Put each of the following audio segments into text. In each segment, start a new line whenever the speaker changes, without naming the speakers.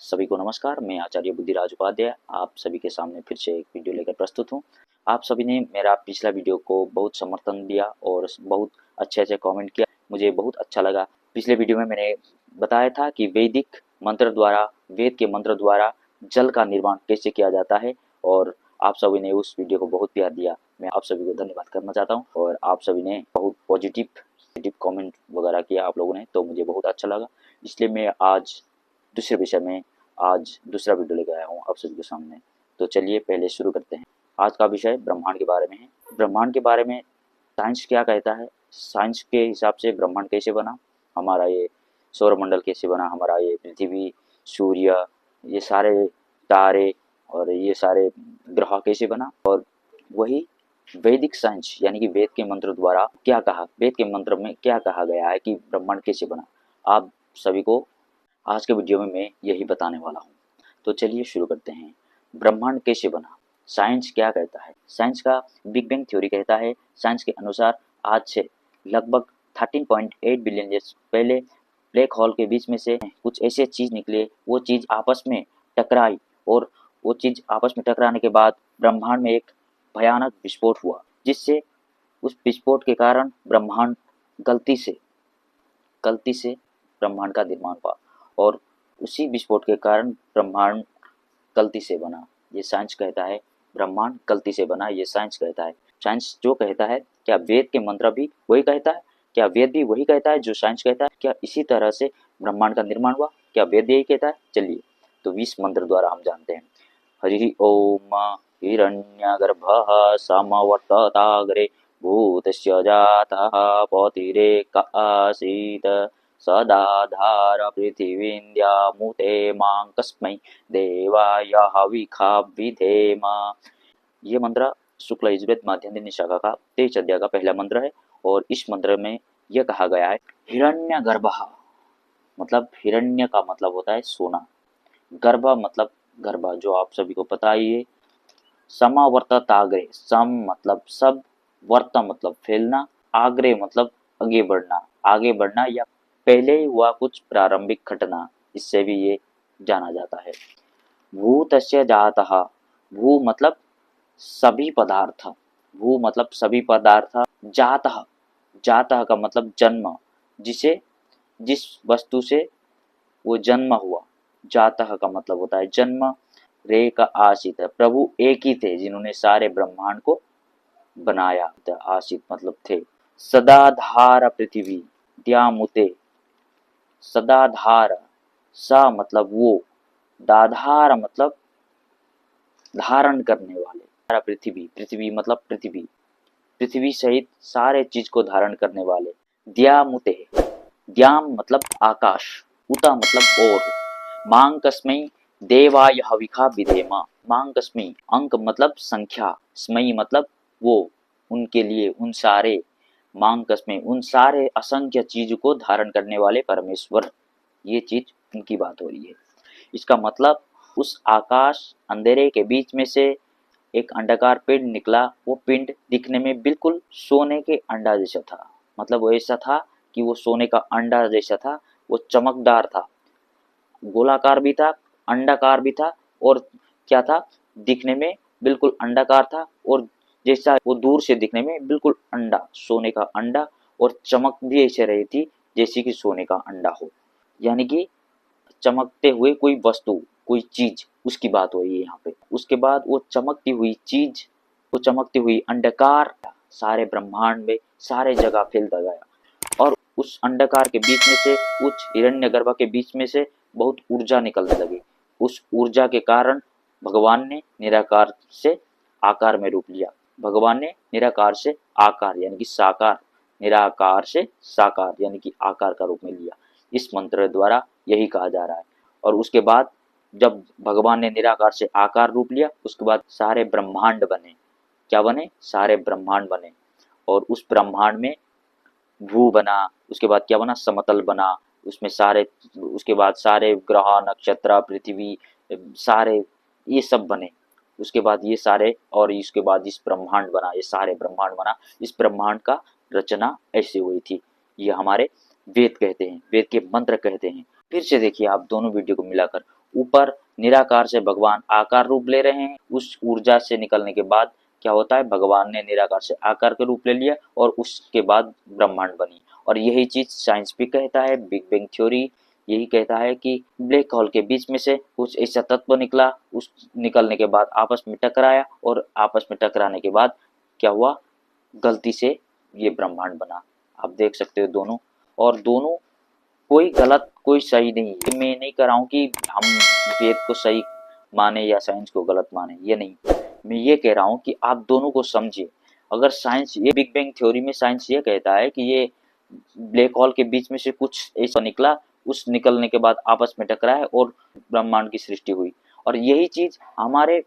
सभी को नमस्कार। मैं आचार्य बुद्धिराज उपाध्याय आप सभी के सामने फिर से एक वीडियो लेकर प्रस्तुत हूँ। आप सभी ने मेरा पिछला वीडियो को बहुत समर्थन दिया और बहुत अच्छे कमेंट किया, मुझे बहुत अच्छा लगा। पिछले वीडियो में मैंने बताया था कि वैदिक मंत्र द्वारा, वेद के मंत्र द्वारा जल का निर्माण कैसे किया जाता है और आप सभी ने उस वीडियो को बहुत प्यार दिया। मैं आप सभी को धन्यवाद करना चाहता हूँ और आप सभी ने बहुत पॉजिटिव कमेंट वगैरह किया आप लोगों ने, तो मुझे बहुत अच्छा लगा। इसलिए मैं आज दूसरे विषय में दूसरा वीडियो लेकर आया हूँ आप सभी के सामने। तो चलिए पहले शुरू करते हैं। आज का विषय ब्रह्मांड के बारे में है। ब्रह्मांड के बारे में साइंस क्या कहता है, साइंस के हिसाब से ब्रह्मांड कैसे बना, हमारा ये सौरमंडल कैसे बना, हमारा ये पृथ्वी, सूर्य, ये सारे तारे और ये सारे ग्रह कैसे बना, और वही वैदिक साइंस यानी कि वेद के मंत्र द्वारा क्या कहा, वेद के मंत्र में क्या कहा गया है कि ब्रह्मांड कैसे बना, आप सभी को आज के वीडियो में मैं यही बताने वाला हूँ। तो चलिए शुरू करते हैं। ब्रह्मांड कैसे बना, साइंस क्या कहता है। साइंस का बिग बैंग थ्योरी कहता है, साइंस के अनुसार आज से लगभग 13.8 बिलियन ईयर्स पहले ब्लैक होल के बीच में से कुछ ऐसे चीज निकले, वो चीज आपस में टकराई और वो चीज आपस में टकराने के बाद ब्रह्मांड में एक भयानक विस्फोट हुआ, जिससे उस विस्फोट के कारण ब्रह्मांड गलती से ब्रह्मांड का निर्माण हुआ और उसी विस्फोट के कारण ब्रह्मांड गलती से बना। ये साइंस कहता है ब्रह्मांड गलती से बना, ये साइंस कहता है। साइंस जो कहता है, क्या वेद के मंत्र भी वही कहता है, क्या वेद भी वही कहता है जो साइंस कहता है, क्या इसी तरह से ब्रह्मांड का निर्माण हुआ, क्या वेद यही कहता है। चलिए तो 20 मंत्र द्वारा हम जानते हैं। हरि ओम हिरण्यगर्भः समवर्तताग्रे भूतस्य जातः पतिरेक आसीत् सदाधार पृथिवीन्द्यामुते मां कस्मै देवाय हविखा विधेम। ये मंत्र शुक्ल यजुर्वेद माध्यन्दिनी शाखा का 23 अध्याय का पहला मंत्र है और इस मंत्र में यह कहा गया है, हिरण्यगर्भः मतलब हिरण्य का मतलब होता है सोना, गर्भ मतलब गर्भ जो आप सभी को पता ही है। समावर्तताग्रे, सम मतलब सब, वर्त मतलब फैलना, आग्रे मतलब आगे बढ़ना या पहले हुआ कुछ प्रारंभिक घटना, इससे भी ये जाना जाता है। भूतस्य जातः, भू मतलब सभी पदार्थ, भू मतलब सभी पदार्थ, जातः, जातः का मतलब जन्म, जिसे जिस वस्तु से वो जन्म हुआ, जातः का मतलब होता है जन्म। रे का आशित है, प्रभु एक ही थे जिन्होंने सारे ब्रह्मांड को बनाया, आशित मतलब थे। सदाधार पृथ्वी द्यामुते, सदाधार, सा मतलब वो, दाधार मतलब धारण करने वाले, पृथ्वी, पृथ्वी मतलब पृथ्वी, पृथ्वी सहित सारे चीज को धारण करने वाले। द्यामुते, द्याम मतलब आकाश, उता मतलब और, मांग कस्मै देवाय हविखा विधेमा, मांग कस्मै अंक मतलब संख्या, स्मयी मतलब वो, उनके लिए, उन सारे, मांग कस्मै उन सारे असंख्य चीज को धारण करने वाले परमेश्वर, ये चीज उनकी बात हो रही है। इसका मतलब उस आकाश अंधेरे के बीच में से एक अंडाकार पिंड निकला, वो पिंड दिखने में बिल्कुल सोने के अंडा जैसा था, मतलब वो ऐसा था कि वो सोने का अंडा जैसा था, वो चमकदार था, गोलाकार भी था, अंडाकार भी था, और क्या था, दिखने में बिल्कुल अंडाकार था, और जैसा वो दूर से दिखने में बिल्कुल अंडा, सोने का अंडा, और चमक भी ऐसे रही थी जैसे कि सोने का अंडा हो, यानी कि चमकते हुए कोई वस्तु, कोई चीज, उसकी बात हो रही है यहाँ पे। उसके बाद वो चमकती हुई चीज, वो चमकती हुई अंडकार सारे ब्रह्मांड में सारे जगह फैलता गया, और उस अंडकार के बीच में से, उस हिरण्यगर्भ के बीच में से बहुत ऊर्जा निकलने लगी। उस ऊर्जा के कारण भगवान ने निराकार से आकार में रूप लिया, भगवान ने निराकार से आकार यानी कि साकार, निराकार से साकार यानी कि आकार का रूप में लिया। इस मंत्र द्वारा यही कहा जा रहा है। और उसके बाद जब भगवान ने निराकार से आकार रूप लिया, उसके बाद सारे ब्रह्मांड बने। क्या बने, सारे ब्रह्मांड बने, और उस ब्रह्मांड में भू बना, उसके बाद क्या बना, समतल बना, उसमें सारे, उसके बाद सारे ग्रह नक्षत्र पृथ्वी सारे ये सब बने। उसके बाद ये सारे, और इसके बाद इस ब्रह्मांड बना, ये सारे ब्रह्मांड बना। इस ब्रह्मांड का रचना ऐसे हुई थी, ये हमारे वेद कहते हैं, वेद के मंत्र कहते हैं। फिर से देखिए आप दोनों वीडियो को मिलाकर, ऊपर निराकार से भगवान आकार रूप ले रहे हैं। उस ऊर्जा से निकलने के बाद क्या होता है, भगवान ने निराकार से आकार के रूप ले लिया और उसके बाद ब्रह्मांड बनी। और यही चीज साइंस भी कहता है, बिग बैंग थ्योरी यही कहता है कि ब्लैक होल के बीच में से कुछ ऐसा तत्व निकला, उस निकलने के बाद आपस में टकराया और आपस में टकराने के बाद क्या हुआ, गलती से ये ब्रह्मांड बना। आप देख सकते हो दोनों, और दोनों कोई गलत कोई सही नहीं है। मैं नहीं कह रहा हूँ कि हम वेद को सही माने या साइंस को गलत माने, ये नहीं। मैं ये कह रहा हूँ कि आप दोनों को समझिए। अगर साइंस, ये बिग बैंग थ्योरी में साइंस ये कहता है कि ये ब्लैक होल के बीच में से कुछ ऐसा निकला, उस निकलने के बाद आपस में टकराया और ब्रह्मांड की सृष्टि हुई। और यही चीज हमारे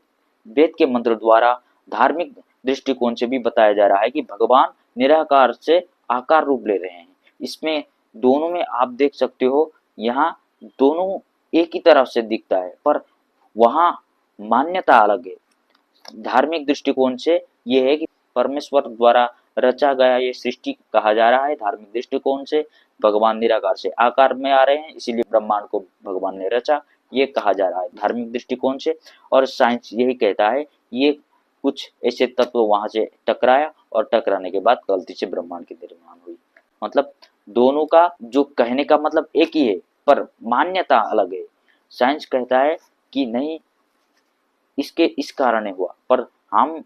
वेद के मंत्र द्वारा धार्मिक दृष्टिकोण से भी बताया जा रहा है कि भगवान निराकार से आकार रूप ले रहे हैं। इसमें दोनों में आप देख सकते हो, यहाँ दोनों एक ही तरफ से दिखता है, पर वहाँ मान्यता अलग है। धार्मिक दृष्टिकोण से ये है कि परमेश्वर द्वारा रचा गया ये सृष्टि कहा जा रहा है। धार्मिक दृष्टिकोण से भगवान निराकार से आकार में आ रहे हैं, इसीलिए ब्रह्मांड को भगवान ने रचा, ये कहा जा रहा है धार्मिक दृष्टिकोण से। और साइंस यही कहता है ये कुछ ऐसे तत्व वहां से टकराया और टकराने के बाद गलती से ब्रह्मांड की निर्माण हुई। मतलब दोनों का जो कहने का मतलब एक ही है, पर मान्यता अलग है। साइंस कहता है कि नहीं, इसके इस कारण हुआ, पर हम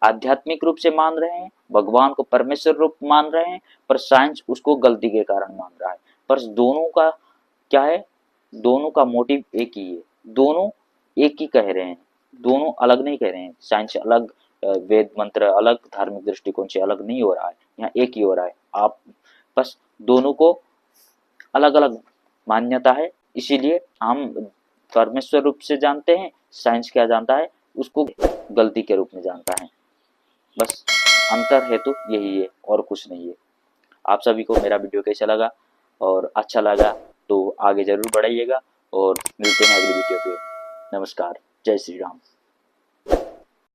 आध्यात्मिक रूप से मान रहे हैं, भगवान को परमेश्वर रूप मान रहे हैं, पर साइंस उसको गलती के कारण मान रहा है। पर दोनों का क्या है, दोनों का मोटिव एक ही है, दोनों एक ही कह रहे हैं, दोनों अलग नहीं कह रहे हैं। साइंस अलग, वेद मंत्र अलग, धार्मिक दृष्टिकोण से अलग नहीं हो रहा है, यहाँ एक ही हो रहा है। आप बस दोनों को अलग अलग मान्यता है, इसीलिए हम परमेश्वर रूप से जानते हैं, साइंस क्या जानता है, उसको गलती के रूप में जानता है। बस अंतर है तो यही है और कुछ नहीं है। आप सभी को मेरा वीडियो कैसा लगा, और अच्छा लगा तो आगे जरूर बढ़ाइएगा, और मिलते हैं अगली वीडियो पे। नमस्कार, जय श्री राम।